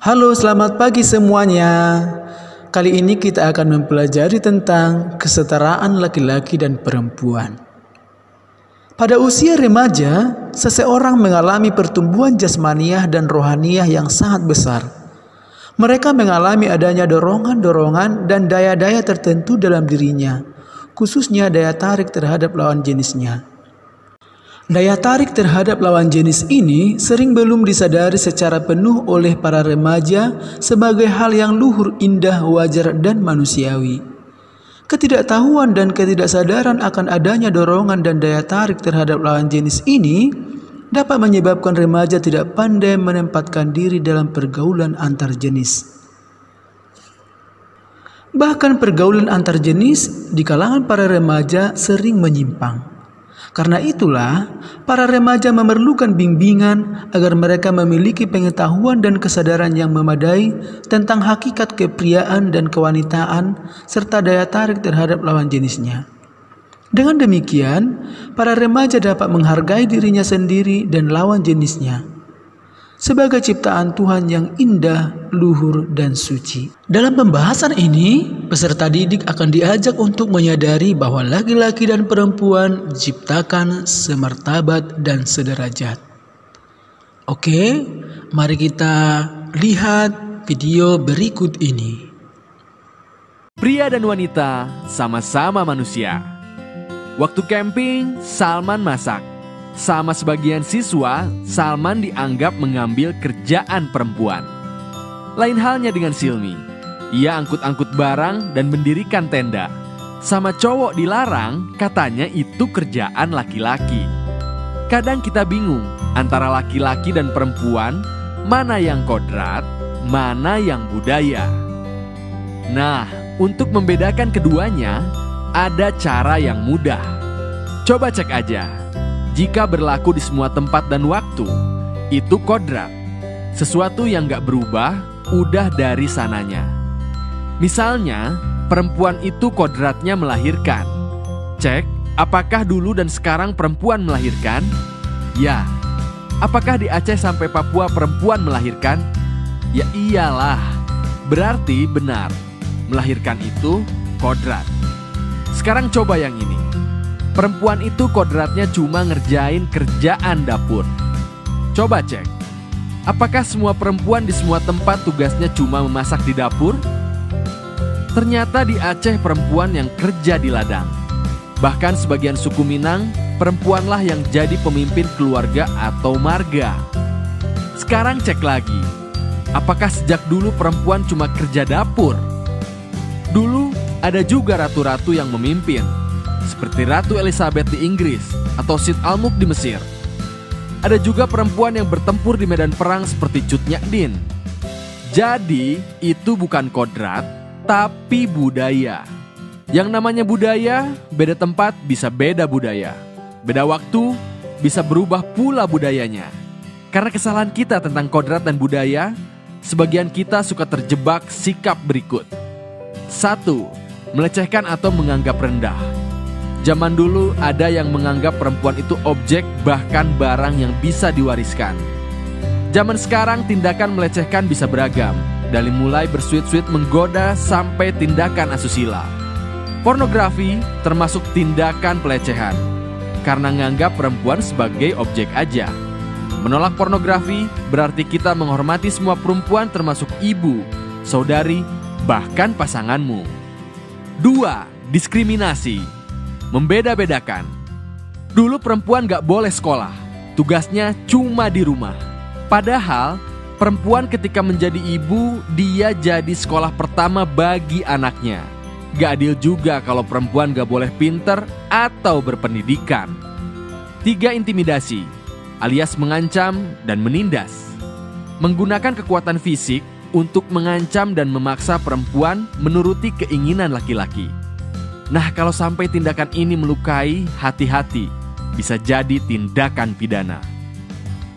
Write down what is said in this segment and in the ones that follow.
Halo, selamat pagi semuanya. Kali ini kita akan mempelajari tentang kesetaraan laki-laki dan perempuan. Pada usia remaja, seseorang mengalami pertumbuhan jasmaniah dan rohaniah yang sangat besar. Mereka mengalami adanya dorongan-dorongan dan daya-daya tertentu dalam dirinya, khususnya daya tarik terhadap lawan jenisnya. Daya tarik terhadap lawan jenis ini sering belum disadari secara penuh oleh para remaja sebagai hal yang luhur, indah, wajar, dan manusiawi. Ketidaktahuan dan ketidaksadaran akan adanya dorongan dan daya tarik terhadap lawan jenis ini dapat menyebabkan remaja tidak pandai menempatkan diri dalam pergaulan antar jenis. Bahkan pergaulan antar jenis di kalangan para remaja sering menyimpang. Karena itulah, para remaja memerlukan bimbingan agar mereka memiliki pengetahuan dan kesadaran yang memadai tentang hakikat kepriaan dan kewanitaan serta daya tarik terhadap lawan jenisnya. Dengan demikian, para remaja dapat menghargai dirinya sendiri dan lawan jenisnya sebagai ciptaan Tuhan yang indah, luhur, dan suci. Dalam pembahasan ini, peserta didik akan diajak untuk menyadari bahwa laki-laki dan perempuan diciptakan semartabat dan sederajat. Oke, mari kita lihat video berikut ini. Pria dan wanita sama-sama manusia. Waktu camping, Salman masak. Sama sebagian siswa, Salman dianggap mengambil kerjaan perempuan. Lain halnya dengan Silmi. Ia angkut-angkut barang dan mendirikan tenda. Sama cowok dilarang, katanya itu kerjaan laki-laki. Kadang kita bingung antara laki-laki dan perempuan, mana yang kodrat, mana yang budaya. Nah, untuk membedakan keduanya, ada cara yang mudah. Coba cek aja. Jika berlaku di semua tempat dan waktu, itu kodrat. Sesuatu yang gak berubah, udah dari sananya. Misalnya, perempuan itu kodratnya melahirkan. Cek, apakah dulu dan sekarang perempuan melahirkan? Ya. Apakah di Aceh sampai Papua perempuan melahirkan? Ya iyalah. Berarti benar, melahirkan itu kodrat. Sekarang coba yang ini. Perempuan itu kodratnya cuma ngerjain kerjaan dapur. Coba cek, apakah semua perempuan di semua tempat tugasnya cuma memasak di dapur? Ternyata di Aceh perempuan yang kerja di ladang. Bahkan sebagian suku Minang, perempuanlah yang jadi pemimpin keluarga atau marga. Sekarang cek lagi, apakah sejak dulu perempuan cuma kerja dapur? Dulu ada juga ratu-ratu yang memimpin, seperti Ratu Elizabeth di Inggris atau Sid Al-Mulk di Mesir. Ada juga perempuan yang bertempur di medan perang seperti Cut Nyak-Dien. Jadi, itu bukan kodrat, tapi budaya. Yang namanya budaya, beda tempat bisa beda budaya. Beda waktu, bisa berubah pula budayanya. Karena kesalahan kita tentang kodrat dan budaya, sebagian kita suka terjebak sikap berikut. 1. Melecehkan atau menganggap rendah. Zaman dulu ada yang menganggap perempuan itu objek, bahkan barang yang bisa diwariskan. Zaman sekarang tindakan melecehkan bisa beragam, dari mulai bersuit-suit menggoda sampai tindakan asusila. Pornografi termasuk tindakan pelecehan, karena menganggap perempuan sebagai objek aja. Menolak pornografi berarti kita menghormati semua perempuan termasuk ibu, saudari, bahkan pasanganmu. 2. Diskriminasi. Membeda-bedakan. Dulu perempuan gak boleh sekolah, tugasnya cuma di rumah. Padahal perempuan ketika menjadi ibu, dia jadi sekolah pertama bagi anaknya. Gak adil juga kalau perempuan gak boleh pinter atau berpendidikan. 3. Intimidasi, alias mengancam dan menindas. Menggunakan kekuatan fisik untuk mengancam dan memaksa perempuan menuruti keinginan laki-laki. Nah, kalau sampai tindakan ini melukai, hati-hati, bisa jadi tindakan pidana.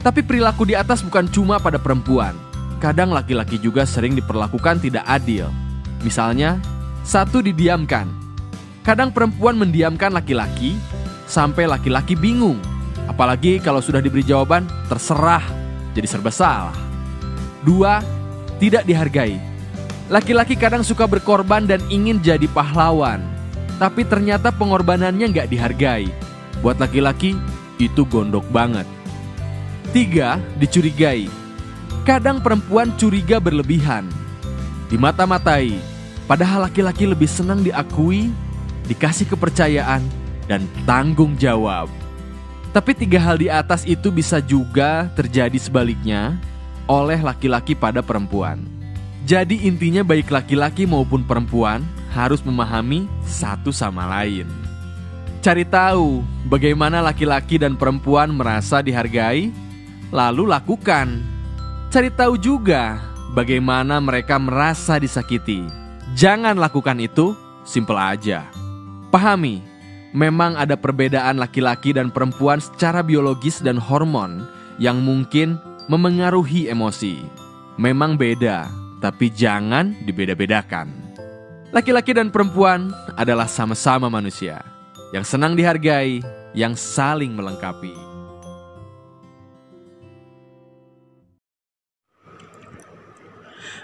Tapi perilaku di atas bukan cuma pada perempuan. Kadang laki-laki juga sering diperlakukan tidak adil. Misalnya, 1. Didiamkan. Kadang perempuan mendiamkan laki-laki, sampai laki-laki bingung. Apalagi kalau sudah diberi jawaban, terserah, jadi serba salah. 2. tidak dihargai. Laki-laki kadang suka berkorban dan ingin jadi pahlawan, tapi ternyata pengorbanannya nggak dihargai. Buat laki-laki, itu gondok banget. 3. Dicurigai. Kadang perempuan curiga berlebihan, dimata-matai, padahal laki-laki lebih senang diakui, dikasih kepercayaan, dan tanggung jawab. Tapi 3 hal di atas itu bisa juga terjadi sebaliknya oleh laki-laki pada perempuan. Jadi intinya baik laki-laki maupun perempuan harus memahami satu sama lain. Cari tahu bagaimana laki-laki dan perempuan merasa dihargai, lalu lakukan. Cari tahu juga bagaimana mereka merasa disakiti. Jangan lakukan itu, simpel aja. Pahami, memang ada perbedaan laki-laki dan perempuan secara biologis dan hormon yang mungkin memengaruhi emosi. Memang beda, tapi jangan dibeda-bedakan. Laki-laki dan perempuan adalah sama-sama manusia yang senang dihargai, yang saling melengkapi.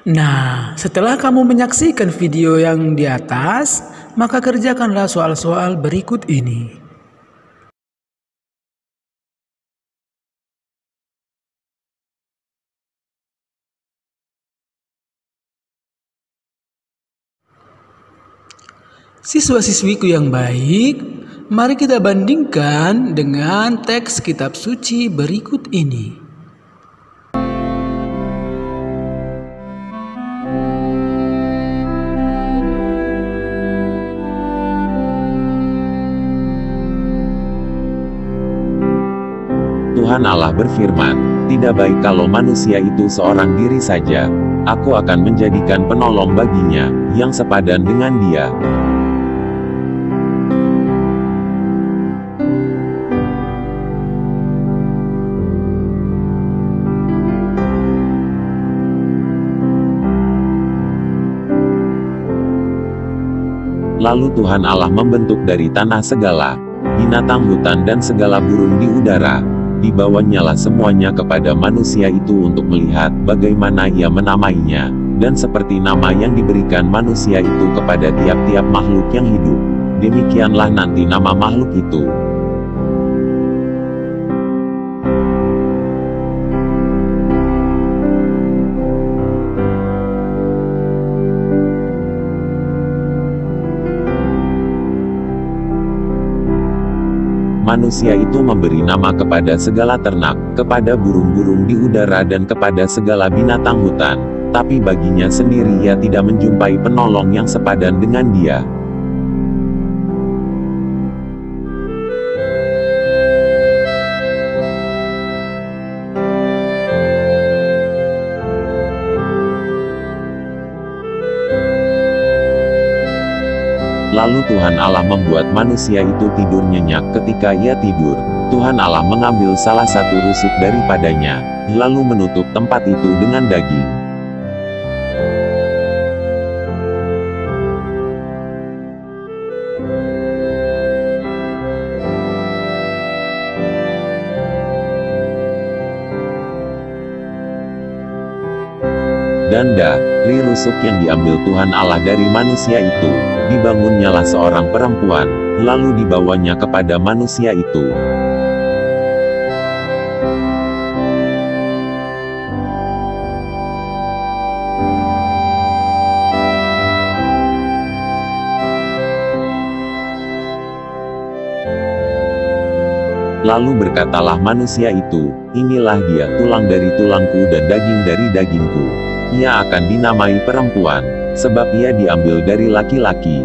Nah, setelah kamu menyaksikan video yang di atas, maka kerjakanlah soal-soal berikut ini. Siswa-siswiku yang baik, mari kita bandingkan dengan teks kitab suci berikut ini. Tuhan Allah berfirman, "Tidak baik kalau manusia itu seorang diri saja. Aku akan menjadikan penolong baginya, yang sepadan dengan dia." Lalu Tuhan Allah membentuk dari tanah segala binatang hutan dan segala burung di udara. Dibawanyalah semuanya kepada manusia itu untuk melihat bagaimana ia menamainya, dan seperti nama yang diberikan manusia itu kepada tiap-tiap makhluk yang hidup, demikianlah nanti nama makhluk itu. Manusia itu memberi nama kepada segala ternak, kepada burung-burung di udara dan kepada segala binatang hutan, tapi baginya sendiri ia tidak menjumpai penolong yang sepadan dengan dia. Lalu Tuhan Allah membuat manusia itu tidur nyenyak. Ketika ia tidur, Tuhan Allah mengambil salah satu rusuk daripadanya, lalu menutup tempat itu dengan daging. Dan dari rusuk yang diambil Tuhan Allah dari manusia itu, dibangunnyalah seorang perempuan, lalu dibawanya kepada manusia itu. Lalu berkatalah manusia itu, "Inilah dia, tulang dari tulangku dan daging dari dagingku. Ia akan dinamai perempuan, sebab ia diambil dari laki-laki."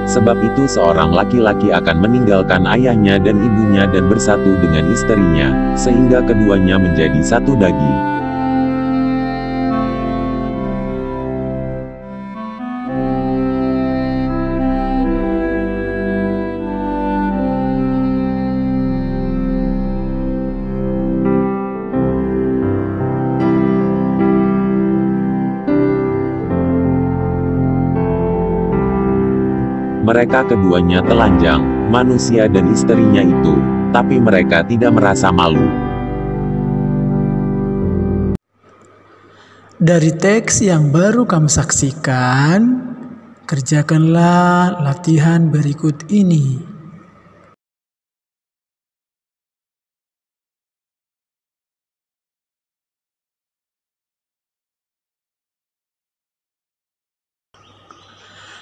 Sebab itu seorang laki-laki akan meninggalkan ayahnya dan ibunya dan bersatu dengan istrinya, sehingga keduanya menjadi satu daging. Mereka keduanya telanjang, manusia dan istrinya itu, tapi mereka tidak merasa malu. Dari teks yang baru kamu saksikan, kerjakanlah latihan berikut ini.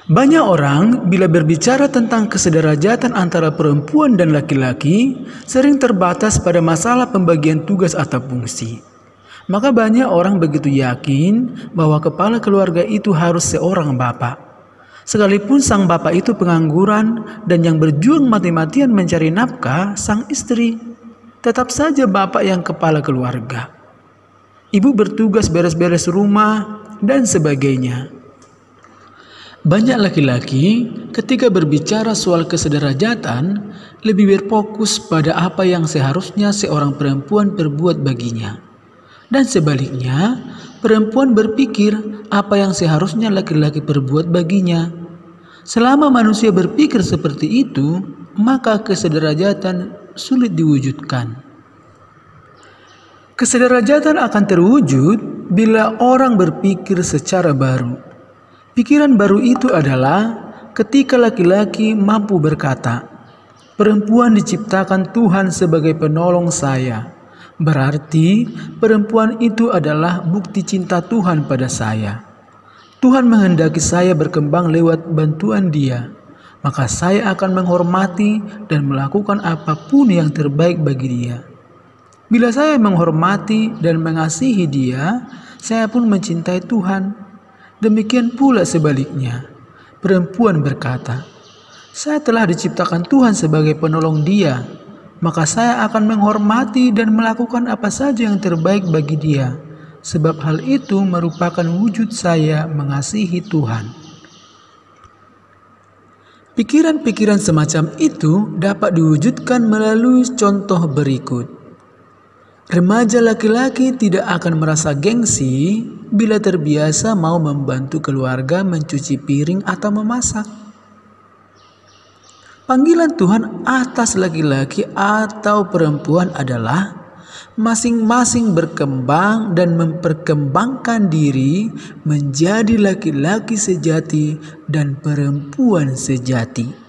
Banyak orang bila berbicara tentang kesederajatan antara perempuan dan laki-laki sering terbatas pada masalah pembagian tugas atau fungsi. Maka banyak orang begitu yakin bahwa kepala keluarga itu harus seorang bapak. Sekalipun sang bapak itu pengangguran dan yang berjuang mati-matian mencari nafkah sang istri, tetap saja bapak yang kepala keluarga. Ibu bertugas beres-beres rumah dan sebagainya. Banyak laki-laki ketika berbicara soal kesederajatan lebih berfokus pada apa yang seharusnya seorang perempuan perbuat baginya. Dan sebaliknya, perempuan berpikir apa yang seharusnya laki-laki perbuat baginya. Selama manusia berpikir seperti itu, maka kesederajatan sulit diwujudkan. Kesederajatan akan terwujud bila orang berpikir secara baru. Pikiran baru itu adalah ketika laki-laki mampu berkata, "Perempuan diciptakan Tuhan sebagai penolong saya. Berarti perempuan itu adalah bukti cinta Tuhan pada saya. Tuhan menghendaki saya berkembang lewat bantuan Dia, maka saya akan menghormati dan melakukan apapun yang terbaik bagi Dia. Bila saya menghormati dan mengasihi Dia, saya pun mencintai Tuhan. Demikian pula sebaliknya." Perempuan berkata, "Saya telah diciptakan Tuhan sebagai penolong Dia, maka saya akan menghormati dan melakukan apa saja yang terbaik bagi Dia, sebab hal itu merupakan wujud saya mengasihi Tuhan." Pikiran-pikiran semacam itu dapat diwujudkan melalui contoh berikut. Remaja laki-laki tidak akan merasa gengsi bila terbiasa mau membantu keluarga mencuci piring atau memasak. Panggilan Tuhan atas laki-laki atau perempuan adalah masing-masing berkembang dan memperkembangkan diri menjadi laki-laki sejati dan perempuan sejati.